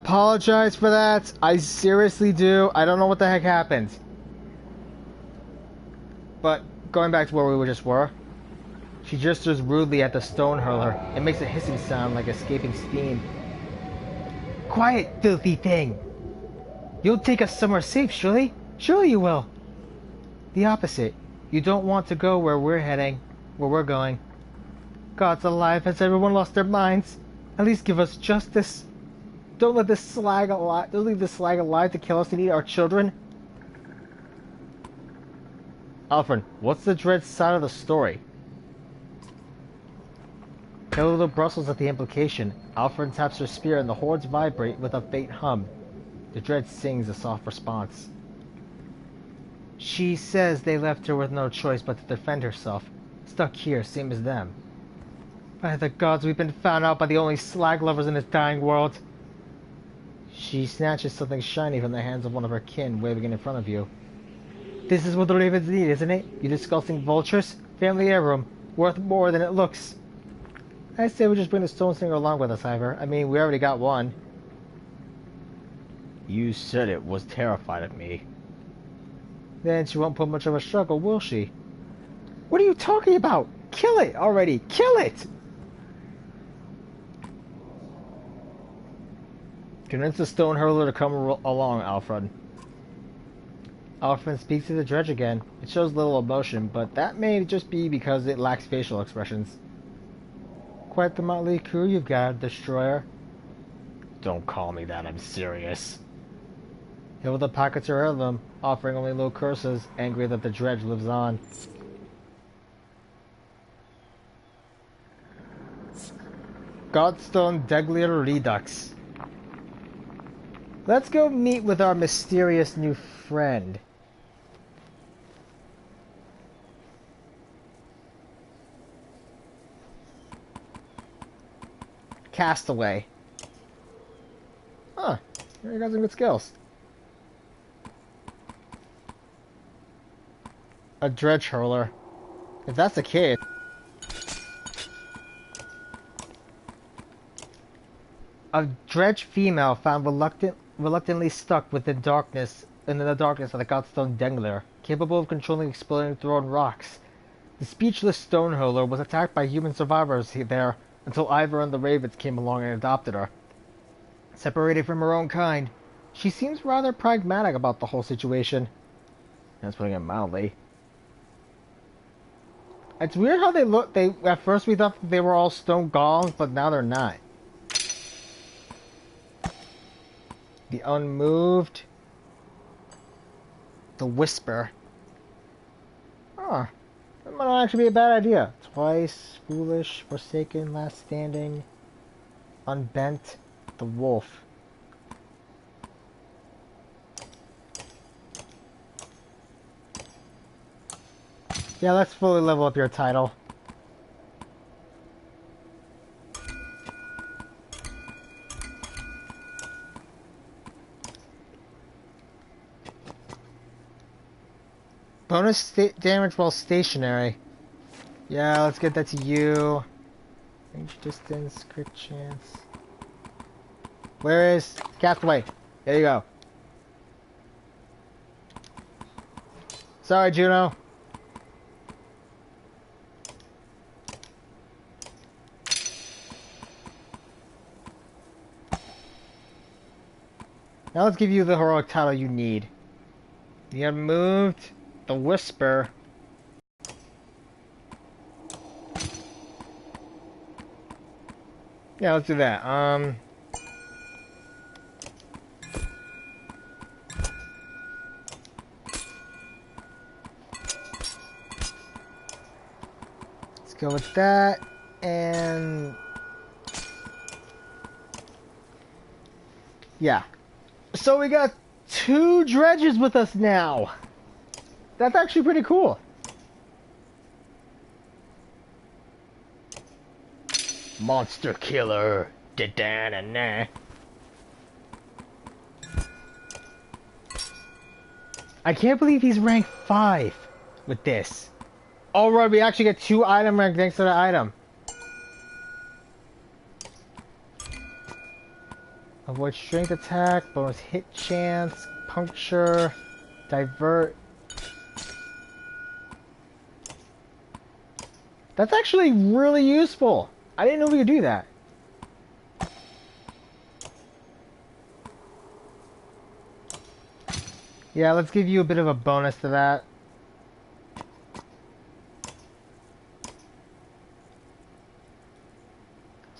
apologize for that. I seriously do. I don't know what the heck happened. But going back to where we just were, she gestures rudely at the stone hurler. It makes a hissing sound like escaping steam. Quiet, filthy thing! You'll take us somewhere safe, surely? Surely you will. The opposite. You don't want to go where we're heading, where we're going. God's alive, has everyone lost their minds? At least give us justice. Don't let this slag alive. Don't leave this slag alive to kill us and eat our children. Alfred, what's the dread side of the story? Hello, Brussels at the implication. Alfred taps her spear and the hordes vibrate with a faint hum. The dread sings a soft response. She says they left her with no choice but to defend herself. Stuck here, same as them. By the gods, we've been found out by the only slag lovers in this dying world. She snatches something shiny from the hands of one of her kin, waving it in front of you. This is what the ravens need, isn't it? You disgusting vultures? Family heirloom, worth more than it looks. I say we just bring the stone singer along with us, Iver. I mean, we already got one. You said it was terrified of me. Then she won't put much of a struggle, will she? What are you talking about? Kill it already! Kill it! Convince the stone hurler to come along, Alfred. Alfred speaks to the dredge again. It shows little emotion, but that may just be because it lacks facial expressions. Quite the motley crew you've got, Destroyer. Don't call me that, I'm serious. Hilda pockets her heirloom, offering only low curses, angry that the dredge lives on. Godstone Deglier Redux. Let's go meet with our mysterious new friend. Castaway. Huh, you got some good skills. A dredge hurler. If that's the case. A dredge female found reluctantly stuck within the darkness of the Godstone Dengler, capable of controlling exploding thrown rocks. The speechless stone hurler was attacked by human survivors there until Iver and the ravens came along and adopted her. Separated from her own kind, she seems rather pragmatic about the whole situation. That's putting it mildly. It's weird how they look. At first we thought they were all stone golems, but now they're not. The unmoved. The whisper. Huh. That might not actually be a bad idea. Twice, foolish, forsaken, last standing, unbent, the wolf. Yeah, let's fully level up your title. Bonus damage while stationary. Yeah, let's get that to you. Range distance, crit chance. Where is Castaway? There you go. Sorry, Juno. Now let's give you the heroic title you need. The unmoved, the whisper. Yeah, let's do that. Let's go with that, and yeah. So we got 2 dredges with us now. That's actually pretty cool. Monster killer. Da-da-da-da. I can't believe he's rank 5 with this. Oh right, we actually get 2 item rank thanks to the item. A avoid strength attack, bonus hit chance, puncture, divert. That's actually really useful. I didn't know we could do that. Yeah, let's give you a bit of a bonus to that.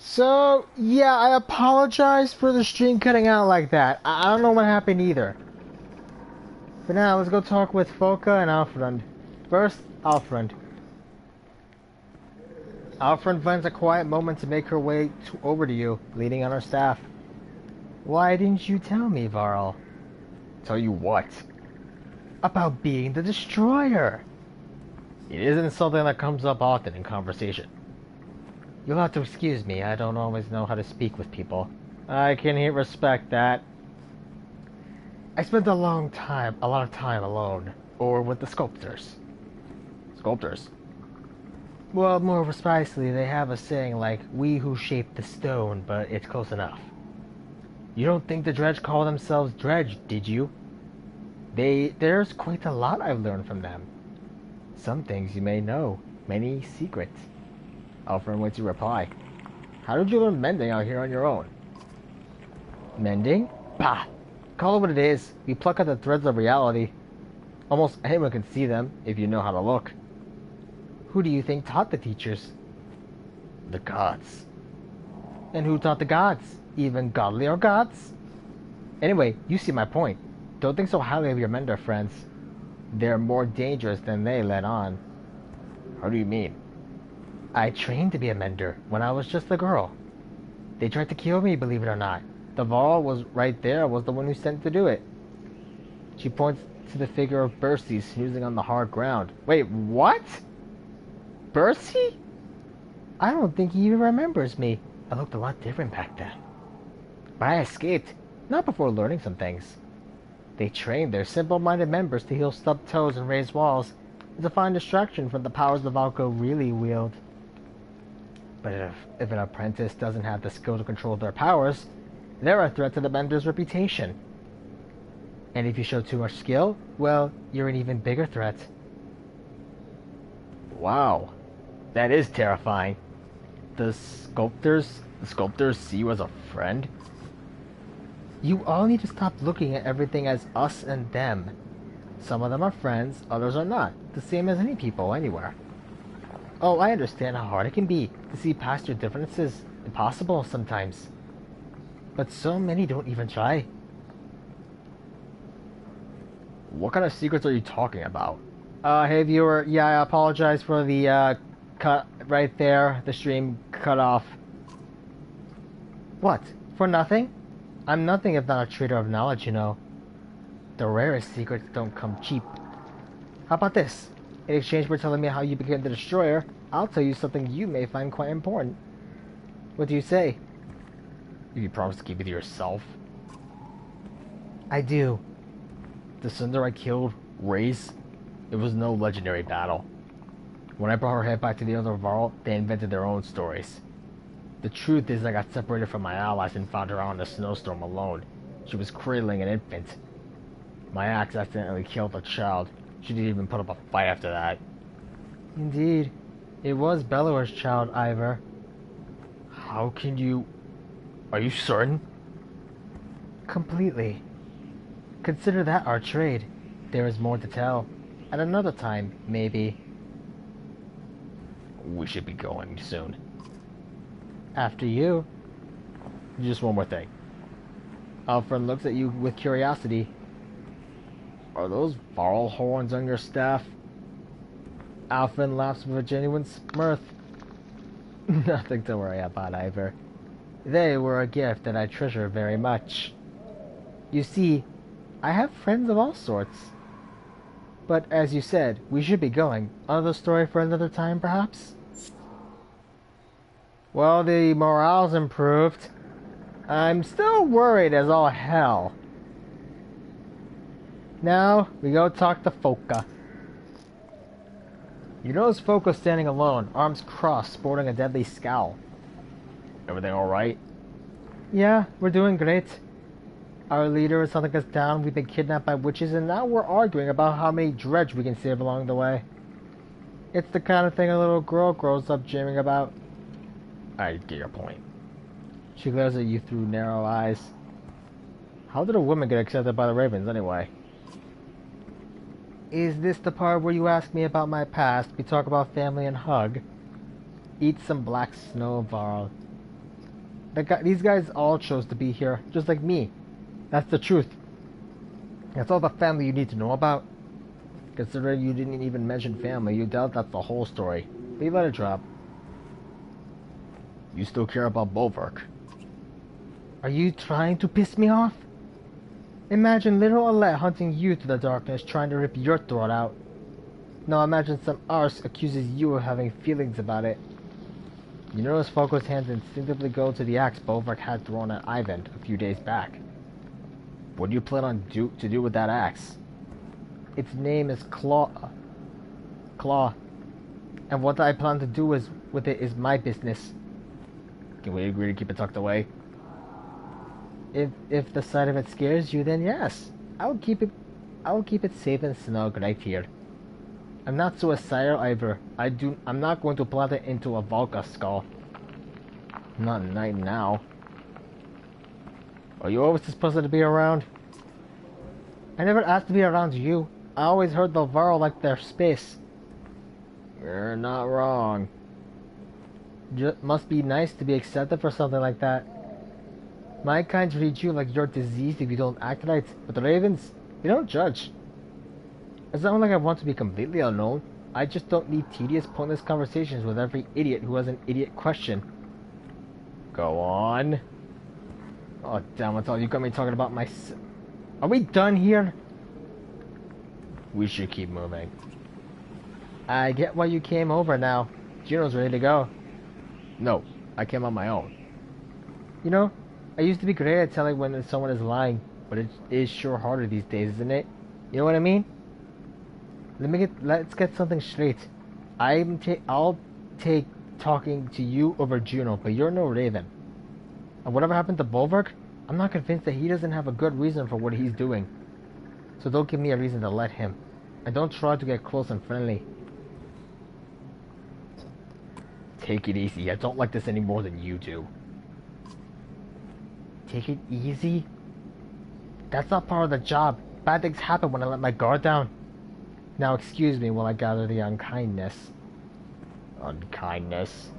So, yeah, I apologize for the stream cutting out like that. I don't know what happened either. But now, let's go talk with Foka and Alfred. First, Alfred. Alfred finds a quiet moment to make her way over to you, leaning on her staff. Why didn't you tell me, Varl? Tell you what? About being the destroyer. It isn't something that comes up often in conversation. You'll have to excuse me, I don't always know how to speak with people. I can respect that. I spent a lot of time alone, or with the sculptors. Sculptors? Well, more precisely, they have a saying like, we who shape the stone, but it's close enough. You don't think the Dredge call themselves Dredge, did you? There's quite a lot I've learned from them. Some things you may know, many secrets. Alfred waits to reply. How did you learn mending out here on your own? Mending? Bah! Call it what it is. We pluck at the threads of reality. Almost anyone can see them, if you know how to look. Who do you think taught the teachers? The gods. And who taught the gods? Even godlier gods? Anyway, you see my point. Don't think so highly of your mender friends. They're more dangerous than they let on. How do you mean? I trained to be a mender when I was just a girl. They tried to kill me, believe it or not. The Varl was right there, was the one who sent to do it. She points to the figure of Bercy snoozing on the hard ground. Wait, what? Bercy? I don't think he even remembers me. I looked a lot different back then. But I escaped, not before learning some things. They trained their simple-minded members to heal stubbed toes and raise walls, and to find distraction from the powers the Valko really wield. But if an apprentice doesn't have the skill to control their powers, they're a threat to the mender's reputation. And if you show too much skill, well, you're an even bigger threat. Wow, that is terrifying. The sculptors see you as a friend? You all need to stop looking at everything as us and them. Some of them are friends, others are not. The same as any people, anywhere. Oh, I understand how hard it can be to see past your differences. Impossible sometimes. But so many don't even try. What kind of secrets are you talking about? Hey viewer, yeah, I apologize for the cut right there. The stream cut off. What? For nothing? I'm nothing if not a trader of knowledge, you know. The rarest secrets don't come cheap. How about this? In exchange for telling me how you became the Destroyer, I'll tell you something you may find quite important. What do you say? If you promise to keep it to yourself. I do. The Cinder I killed, Raze, it was no legendary battle. When I brought her head back to the other Varl, they invented their own stories. The truth is I got separated from my allies and found her out in a snowstorm alone. She was cradling an infant. My axe accidentally killed the child. She didn't even put up a fight after that. Indeed. It was Bellower's child, Iver. How can you... Are you certain? Completely. Consider that our trade. There is more to tell. At another time, maybe. We should be going soon. After you. Just one more thing. Alfred looks at you with curiosity. Are those Varl horns on your staff? Alfred laughs with a genuine mirth. Nothing to worry about, Iver. They were a gift that I treasure very much. You see, I have friends of all sorts. But as you said, we should be going. Another story for another time, perhaps? Well, the morale's improved. I'm still worried as all hell. Now, we go talk to Foka. You notice Foka standing alone, arms crossed, sporting a deadly scowl. Everything alright? Yeah, we're doing great. Our leader is hunting us down, we've been kidnapped by witches, and now we're arguing about how many dredge we can save along the way. It's the kind of thing a little girl grows up dreaming about. I get your point. She glares at you through narrow eyes. How did a woman get accepted by the Ravens, anyway? Is this the part where you ask me about my past, we talk about family and hug? Eat some black snow, Varl. These guys all chose to be here, just like me. That's the truth. That's all the family you need to know about. Considering you didn't even mention family, you doubt that's the whole story. But you let it drop. You still care about Bulwark. Are you trying to piss me off? Imagine little Alette hunting you through the darkness, trying to rip your throat out. Now imagine some arse accuses you of having feelings about it. You notice Foco's hands instinctively go to the axe Bulwark had thrown at Ivan a few days back. What do you plan on to do with that axe? Its name is Claw. And what I plan to do with it is my business. Can we agree to keep it tucked away? If the sight of it scares you, then yes. I will keep it safe and snug right here. I'm not suicidal, Iver. I'm not going to plant it into a Valka skull. Not right now. Are you always supposed to be around? I never asked to be around you. I always heard the Varl like their space. You're not wrong. Must be nice to be accepted for something like that. My kind treat you like you're diseased if you don't act right, but the Ravens, they don't judge. It's not like I want to be completely alone. I just don't need tedious, pointless conversations with every idiot who has an idiot question. Go on. Oh, damn it, you got me talking about my... Are we done here? We should keep moving. I get why you came over now. Juno's ready to go. No, I came on my own. You know, I used to be great at telling when someone is lying, but it is sure harder these days, isn't it? You know what I mean? Let's get something straight. I'll take talking to you over Juno, but you're no Raven. And whatever happened to Bulwark, I'm not convinced that he doesn't have a good reason for what he's doing. So don't give me a reason to let him. And don't try to get close and friendly. Take it easy. I don't like this any more than you do. Take it easy? That's not part of the job. Bad things happen when I let my guard down. Now excuse me while I gather the unkindness. Unkindness?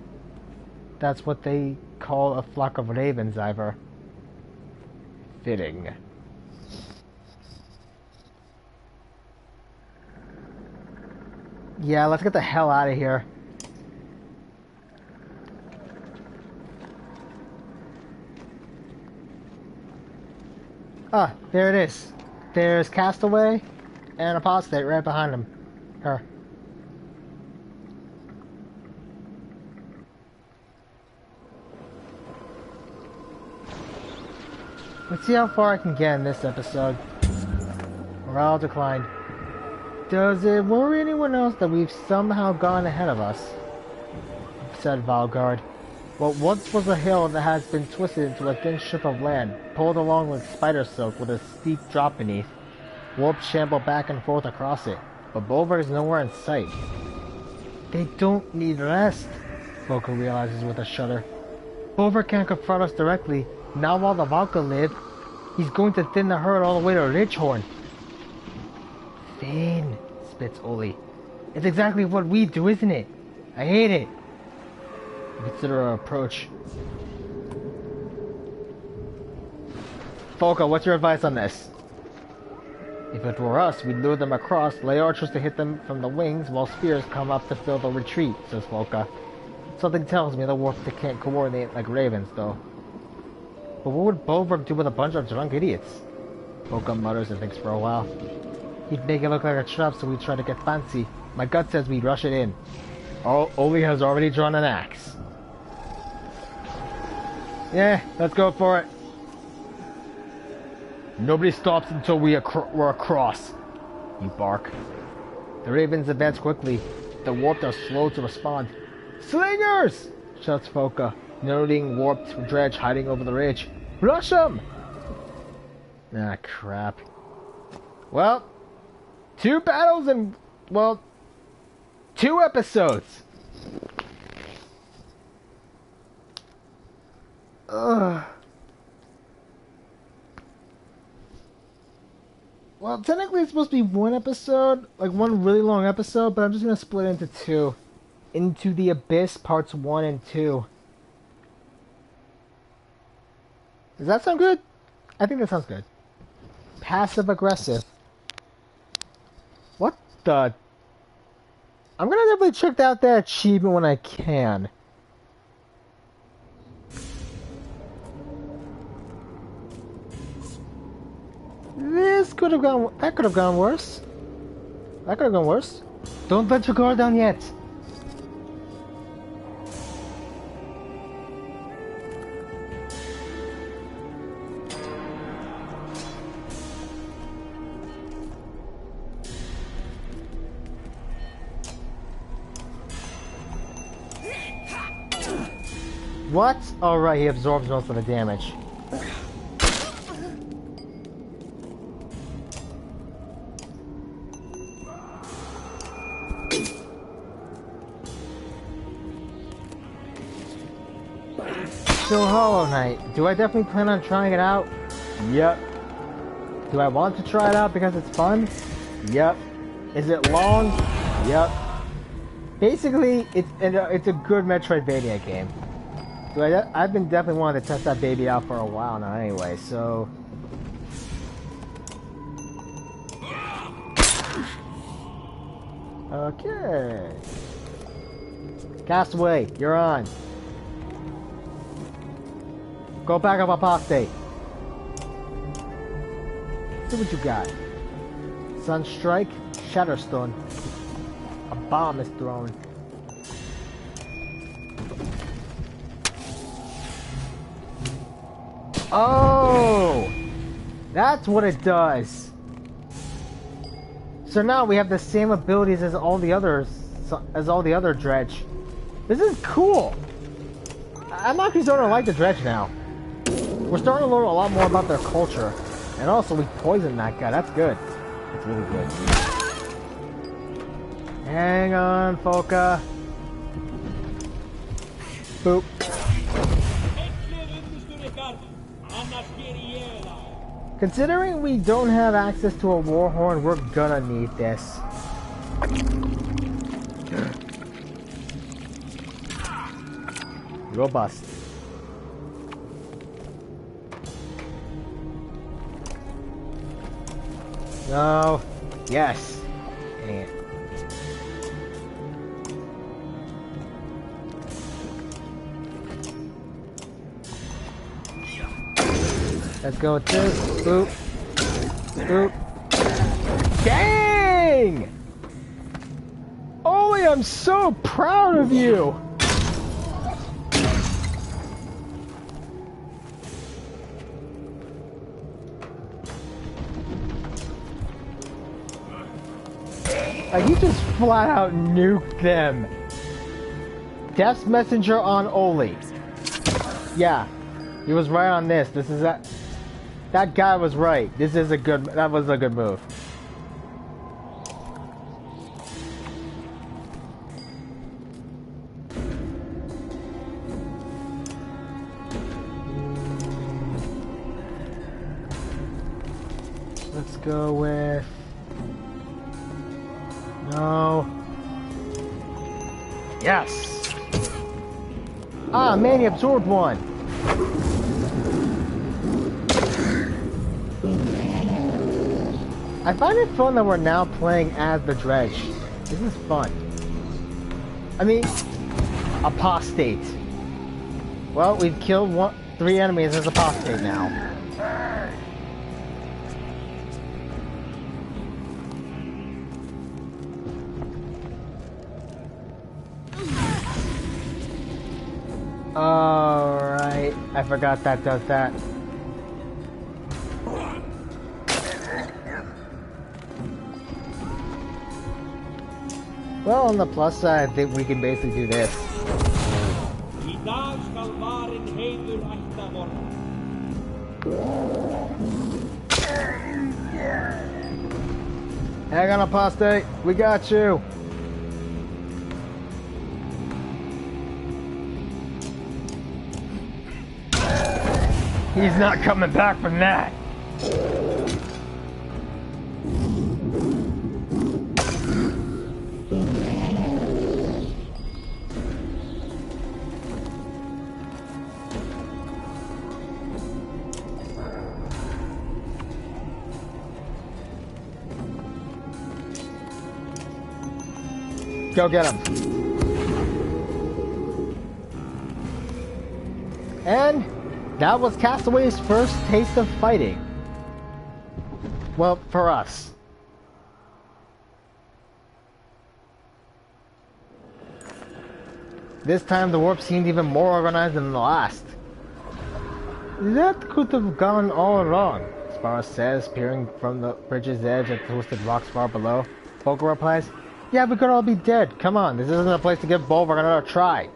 That's what they call a flock of ravens, Iver. Fitting. Yeah, let's get the hell out of here. Ah, there it is. There's Castaway and Apostate right behind him. Her. Let's see how far I can get in this episode. Morale declined. Does it worry anyone else that we've somehow gone ahead of us? Said Valgard. What once was a hill that has been twisted into a thin strip of land, pulled along with spider silk with a steep drop beneath. Warps shamble back and forth across it, but Bulwark is nowhere in sight. They don't need rest, Volker realizes with a shudder. Bulwark can't confront us directly. Now while the Valka live, he's going to thin the herd all the way to Ridgehorn. Thin, spits Oli. It's exactly what we do, isn't it? I hate it. Consider our approach. Folka, what's your advice on this? If it were us, we'd lure them across, lay archers to hit them from the wings, while spears come up to fill the retreat, says Folka. Something tells me the Warped can't coordinate like ravens, though. But what would Bulwark do with a bunch of drunk idiots? Folka mutters and thinks for a while. He'd make it look like a trap, so we'd try to get fancy. My gut says we'd rush it in. Oli has already drawn an axe. Yeah, let's go for it. Nobody stops until we're across. You bark. The ravens advance quickly. The warped are slow to respond. Slingers! Shouts Folka, noting warped dredge hiding over the ridge. Rush them! Ah, crap. Well, 2 battles and, well, 2 episodes. Ugh. Well, technically it's supposed to be 1 episode, like 1 really long episode, but I'm just gonna split it into 2. Into the Abyss Parts 1 and 2. Does that sound good? I think that sounds good. Passive aggressive. What the? I'm gonna definitely check out that achievement when I can. This could have gone. That could have gone worse. That could have gone worse. Don't let your guard down yet. What? Alright, he absorbs most of the damage. So Hollow Knight, do I definitely plan on trying it out? Yep. Do I want to try it out because it's fun? Yep. Is it long? Yep. Basically, it's a good Metroidvania game. I've been definitely wanting to test that baby out for a while now anyway, so... Okay. Castaway, you're on. Go back up apostate. See what you got. Sunstrike, Shatterstone. A bomb is thrown. Oh! That's what it does. So now we have the same abilities as all the others, dredge. This is cool. I'm actually starting to like the dredge now. We're starting to learn a lot more about their culture. And also we poisoned that guy. That's good. That's really good. Hang on, Foka. Boop. Considering we don't have access to a warhorn, we're gonna need this. Robust. No. Yes. Dang it. Let's go with this. Boop. Boop. Dang! Oli, I'm so proud of you! Like, he just flat out nuked them. Death's Messenger on Oli. Yeah. He was right on this. This is that. That guy was right. This is a good. That was a good move. Let's go with. No. Yes. Ah, man, he absorbed one. I find it fun that we're now playing as the dredge. This is fun. I mean, apostate. Well, we've killed 3 enemies as apostate now. Alright, I forgot that does that. Well, on the plus side, I think we can basically do this. Hang on, apostate. We got you. He's not coming back from that. Go get him. And that was Castaway's first taste of fighting. Well, for us. This time the warp seemed even more organized than the last. That could have gone all wrong, Sparrow says, peering from the bridge's edge at the twisted rocks far below. Foka replies, yeah, we could all be dead. Come on, this isn't a place to give Bulwark another try.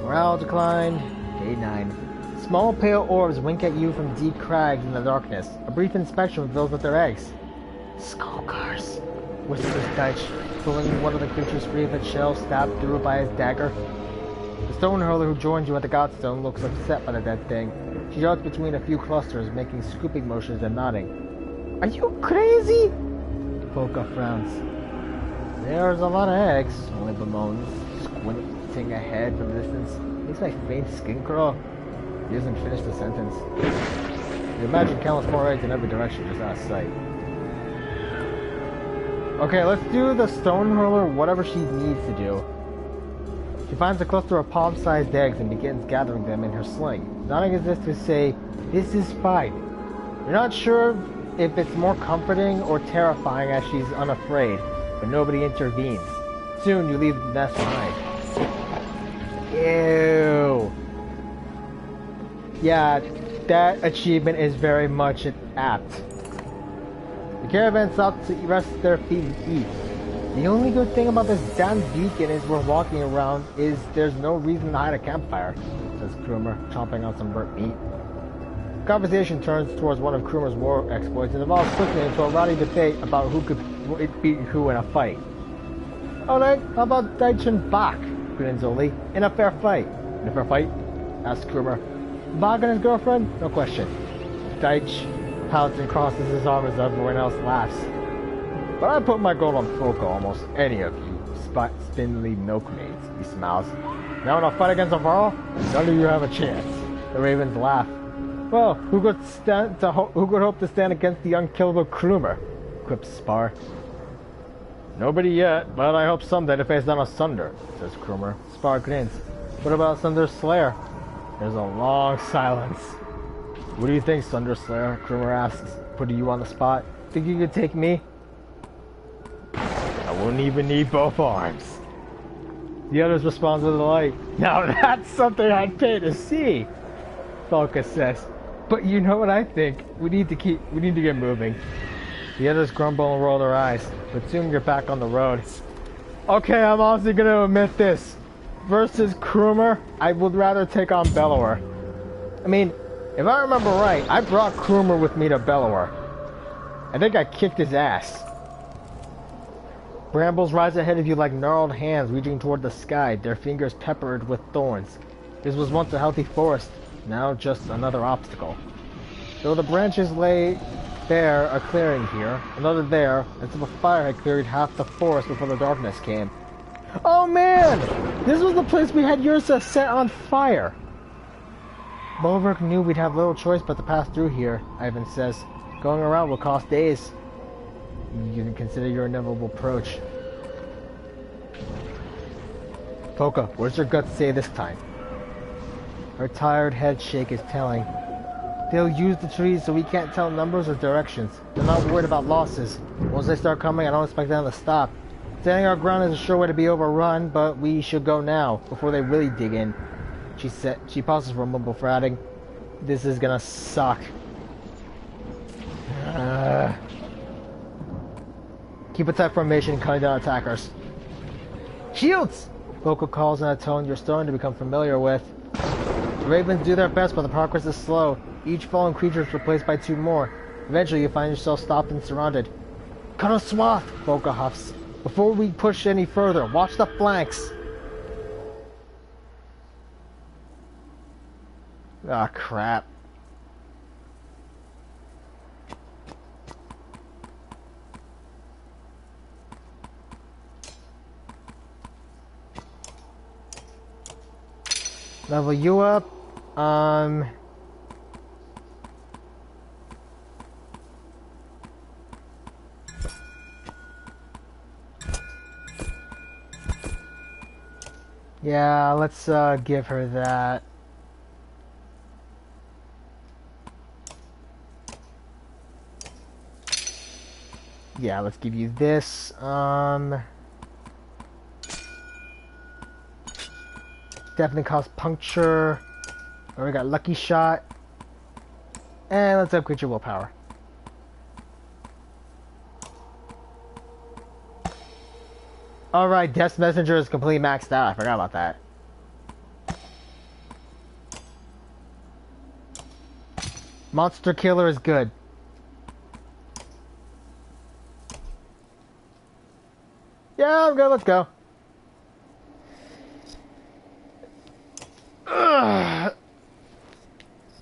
Morale decline. Day 9. Small pale orbs wink at you from deep crags in the darkness. A brief inspection reveals that they're eggs. Skulkers, whispers Deitch, pulling one of the creature's free of its shell, stabbed through by his dagger. The stone hurler who joined you at the Godstone looks upset by the dead thing. She jogs between a few clusters, making scooping motions and nodding. Are you crazy? Foka frowns. There's a lot of eggs, only bemoans, squinting ahead from a distance. Makes my faint skin crawl. He doesn't finish the sentence. You imagine countless more eggs in every direction just out of sight. Okay, let's do the stone hurler whatever she needs to do. She finds a cluster of palm-sized eggs and begins gathering them in her sling, nodding as if to say, this is fine. You're not sure if it's more comforting or terrifying as she's unafraid, but nobody intervenes. Soon you leave the nest behind. Ew. Yeah, that achievement is very much apt. The caravan stops to rest their feet and eat. The only good thing about this damn beacon is we're walking around is there's no reason to hide a campfire, says Krumer, chomping on some burnt meat. The conversation turns towards one of Krumer's war exploits and evolves quickly into a rowdy debate about who could beat who in a fight. Alright, how about Deitch and Bach? Grins Oli. In a fair fight. In a fair fight? Asks Krumer. Bach and his girlfriend? No question. Deitch pouts and crosses his arms as everyone else laughs. But I put my gold on Foka almost any of you spindly milkmaids, he smiles. Now in a fight against a Varl, none of you have a chance. The ravens laugh. Well, who could hope to stand against the unkillable Krumer? Quips Spar. Nobody yet, but I hope someday to face down a Sunder, says Krumer. Spar grins. What about Sunder's Slayer? There's a long silence. What do you think, Sunder Slayer? Krumer asks, putting you on the spot. Think you could take me? I wouldn't even need both arms. The others respond with a light. Now that's something I'd pay to see, Falca says. But you know what I think? We need to get moving. The others grumble and roll their eyes, but soon you're back on the road. Okay, I'm honestly gonna admit this. Versus Krumer, I would rather take on Bellower. I mean, if I remember right, I brought Krumer with me to Bellower. I think I kicked his ass. Brambles rise ahead of you like gnarled hands reaching toward the sky, their fingers peppered with thorns. This was once a healthy forest, now just another obstacle. Though the branches lay there, a clearing here, another there, as if a fire had cleared half the forest before the darkness came. Oh man! This was the place we had Ursa set on fire! Bulwark knew we'd have little choice but to pass through here, Ivan says. Going around will cost days. You can consider your inevitable approach. Foka, what's your gut say this time? Her tired head shake is telling. They'll use the trees so we can't tell numbers or directions. They're not worried about losses. Once they start coming, I don't expect them to stop. Standing our ground is a sure way to be overrun, but we should go now, before they really dig in. She pauses for a moment before adding, this is gonna suck. Keep a tight formation, cutting down attackers. Shields! Vocal calls in a tone you're starting to become familiar with. The ravens do their best, but the progress is slow. Each fallen creature is replaced by 2 more. Eventually, you find yourself stopped and surrounded. Cut a swath, Vocal huffs. Before we push any further, watch the flanks. Ah, crap. Level you up. Yeah, let's give her that. Yeah, let's give you this. Definitely cause puncture. Or we got lucky shot. And let's upgrade your willpower. Alright, Death's Messenger is completely maxed out. I forgot about that. Monster Killer is good. Yeah, I'm good. Let's go.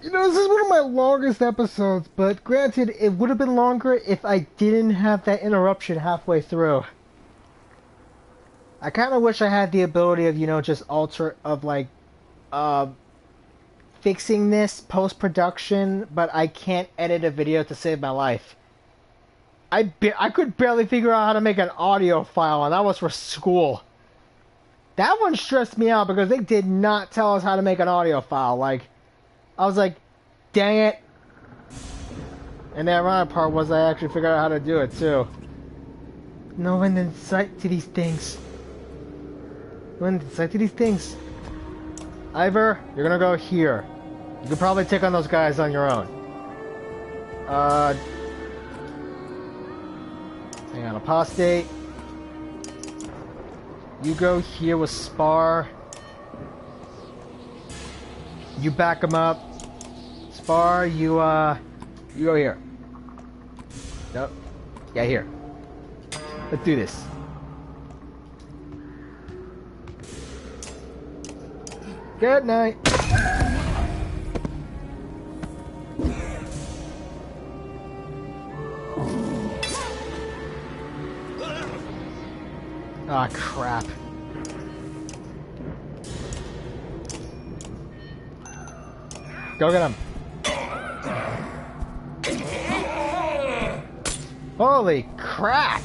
You know, this is one of my longest episodes, but granted, it would have been longer if I didn't have that interruption halfway through. I kind of wish I had the ability of, you know, just fixing this post-production, but I can't edit a video to save my life. I could barely figure out how to make an audio file, and that was for school. That one stressed me out because they did not tell us how to make an audio file. Like, I was like, dang it. And the ironic part was I actually figured out how to do it, too. No end in sight to these things. No end in sight to these things. Iver, you're gonna go here. You could probably take on those guys on your own. Hang on, apostate. You go here with Spar. You back him up. Spar, you go here. Nope. Yeah, here. Let's do this. Good night. Ah, crap. Go get him. Holy crap!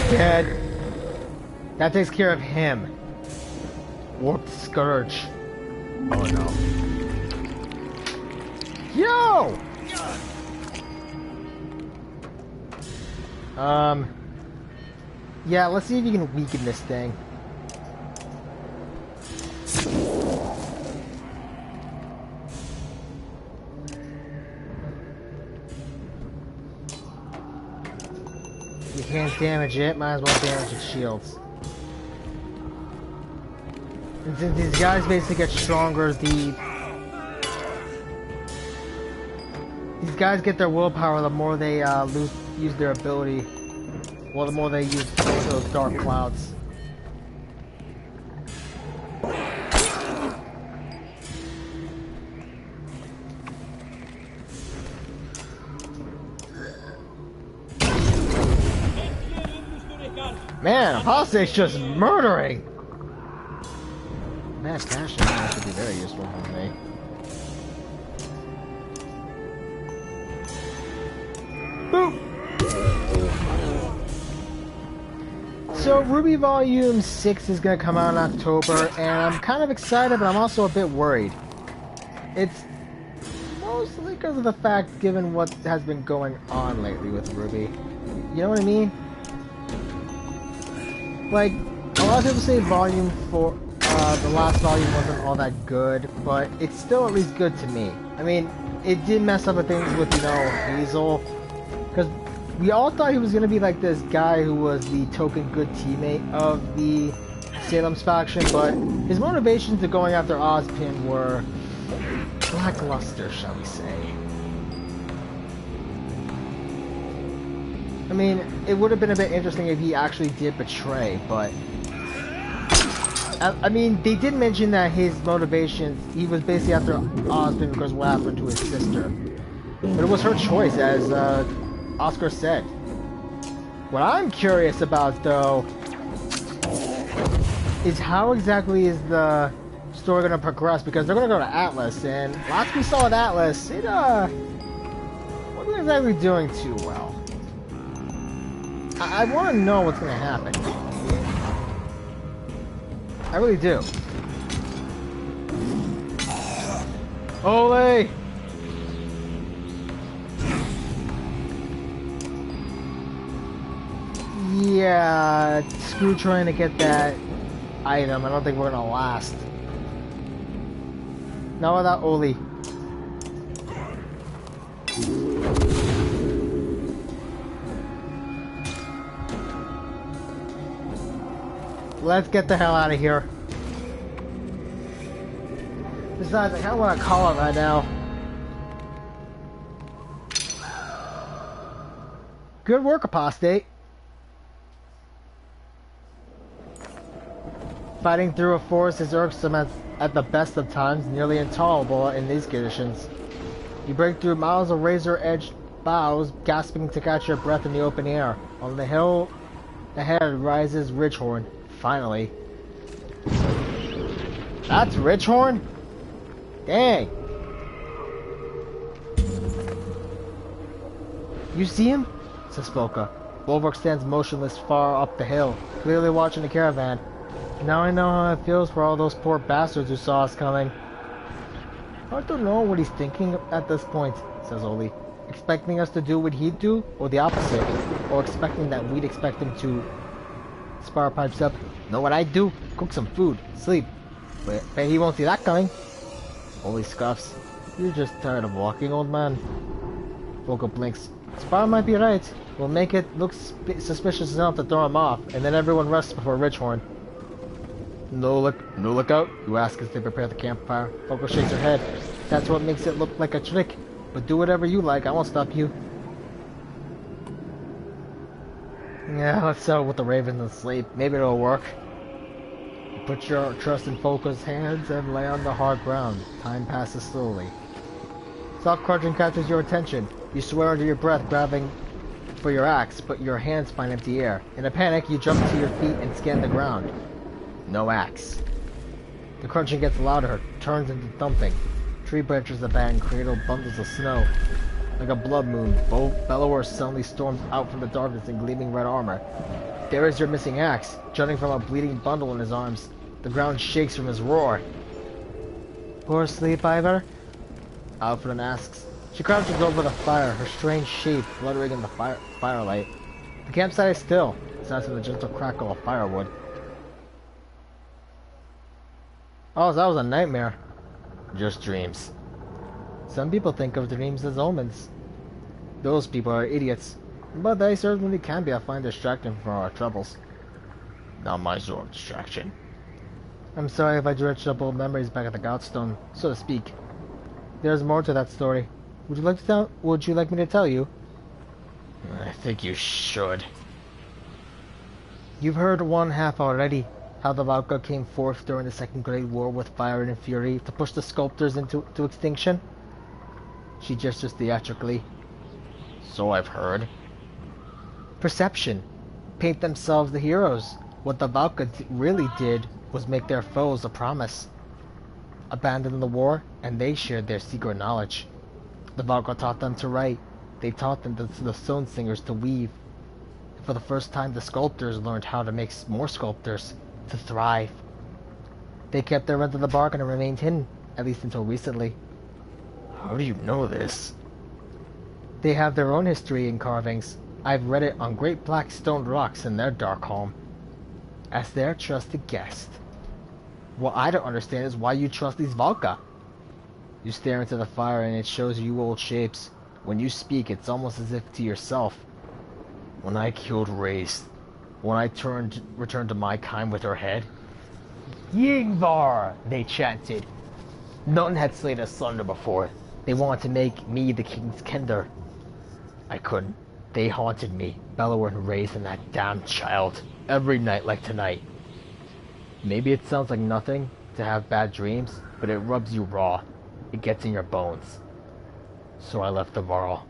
Dead. That takes care of him. Warped Scourge. Oh no. Yo! Yeah, let's see if you can weaken this thing. You can't damage it, might as well damage its shields. And since these guys basically get stronger, these guys get their willpower the more they use their ability. Well, the more they use those dark clouds. Man, Apostate's just murdering! Mass cash should be very useful for me. Boop! So, Ruby Volume 6 is going to come out in October, and I'm kind of excited, but I'm also a bit worried. It's mostly because of the fact, given what has been going on lately with Ruby. You know what I mean? Like, a lot of people say Volume 4... the last volume wasn't all that good, but it's still at least good to me. I mean, it did mess up with things with, you know, Hazel, because we all thought he was going to be like this guy who was the token good teammate of the Salem's faction, but his motivations to going after Ozpin were lackluster, shall we say. I mean, it would have been a bit interesting if he actually did betray, but I mean, they did mention that his motivations, he was basically after Ozpin because of what happened to his sister. But it was her choice, as Oscar said. What I'm curious about, though, is how exactly is the story going to progress, because they're going to go to Atlas, and last we saw at Atlas, it wasn't exactly doing too well. I want to know what's going to happen. I really do. Ole! Yeah, screw trying to get that item. I don't think we're gonna last. Not without Oli. Let's get the hell out of here. Besides, I kinda wanna call it right now. Good work, Apostate. Fighting through a forest is irksome at the best of times, nearly intolerable in these conditions. You break through miles of razor-edged boughs, gasping to catch your breath in the open air. On the hill ahead rises Ridgehorn. Finally. That's Ridgehorn? Dang. You see him? Says Volka. Bulwark stands motionless far up the hill, clearly watching the caravan. Now I know how it feels for all those poor bastards who saw us coming. Hard to know what he's thinking at this point, says Oli. Expecting us to do what he'd do, or the opposite? Or expecting that we'd expect him to... Spar pipes up. Know what I'd do? Cook some food, sleep. But he won't see that coming. Oli scoffs. You're just tired of walking, old man. Volko blinks. Spar might be right. We'll make it look suspicious enough to throw him off, and then everyone rests before Ridgehorn. No lookout? You ask as they prepare the campfire. Volko shakes her head. That's what makes it look like a trick. But do whatever you like, I won't stop you. Yeah, let's settle with the ravens and sleep. Maybe it'll work. You put your trust in Volko's hands and lay on the hard ground. Time passes slowly. Soft crunching catches your attention. You swear under your breath, grabbing for your axe, but your hands find empty air. In a panic, you jump to your feet and scan the ground. No axe. The crunching gets louder, turns into thumping. Tree branches that bang cradle bundles of snow. Like a blood moon, Bellower suddenly storms out from the darkness in gleaming red armor. There is your missing axe, jutting from a bleeding bundle in his arms. The ground shakes from his roar. Poor sleep, Iver? Alfred asks. She crouches over the fire, her strange shape fluttering in the firelight. The campsite is still, aside from the gentle crackle of firewood. Oh, so that was a nightmare. Just dreams. Some people think of dreams as omens. Those people are idiots, but they certainly can be a fine distraction from our troubles. Not my sort of distraction. I'm sorry if I dredged up old memories back at the Godstone, so to speak. There's more to that story. Would you like me to tell you? I think you should. You've heard one half already. How the Valka came forth during the Second Great War with fire and fury to push the sculptors into extinction. She gestures theatrically. So I've heard. Perception. Paint themselves the heroes. What the Valka really did was make their foes a promise. Abandon the war, and they shared their secret knowledge. The Valka taught them to write. They taught them the stone singers to weave. And for the first time, the sculptors learned how to make more sculptors. To thrive. They kept their end of the bargain and remained hidden, at least until recently. How do you know this? They have their own history in carvings. I've read it on great black stone rocks in their dark home. As their trusted guest. What I don't understand is why you trust these Valka. You stare into the fire and it shows you old shapes. When you speak, it's almost as if to yourself. When I killed Race, when I returned to my kind with her head, Yingvar, they chanted. None had slain a Sunder before. They wanted to make me the king's kender. I couldn't. They haunted me, Bellower and Race and that damn child, every night like tonight. Maybe it sounds like nothing to have bad dreams, but it rubs you raw. It gets in your bones. So I left the Varl.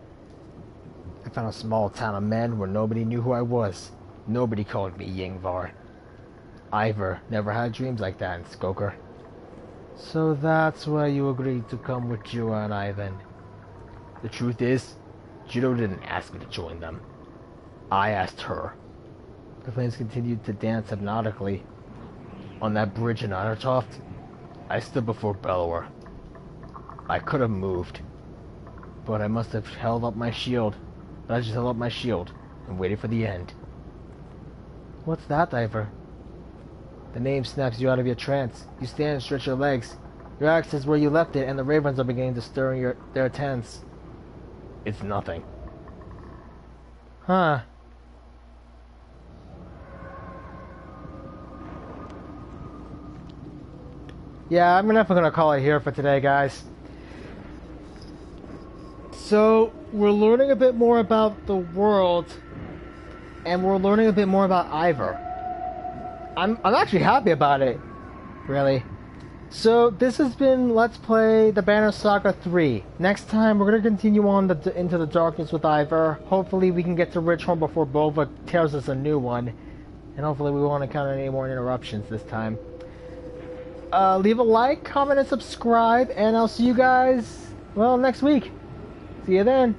I found a small town of men where nobody knew who I was. Nobody called me Yingvar. Iver never had dreams like that in Skoker. So that's why you agreed to come with Jua and Ivan. The truth is, Judo didn't ask me to join them. I asked her. The flames continued to dance hypnotically. On that bridge in Ottertoft, I stood before Bellower. I could have moved, but I must have held up my shield. But I just held up my shield and waited for the end. What's that, Iver? The name snaps you out of your trance. You stand and stretch your legs. Your axe is where you left it, and the ravens are beginning to stir in their tents. It's nothing. Huh. Yeah, I'm definitely gonna call it here for today, guys. So, we're learning a bit more about the world, and we're learning a bit more about Iver. I'm actually happy about it, really. So, this has been Let's Play The Banner Saga 3. Next time, we're going to continue on into the darkness with Iver. Hopefully, we can get to Richhorn before Bova tears us a new one. And hopefully, we won't encounter any more interruptions this time. Leave a like, comment, and subscribe, and I'll see you guys, well, next week. See you then.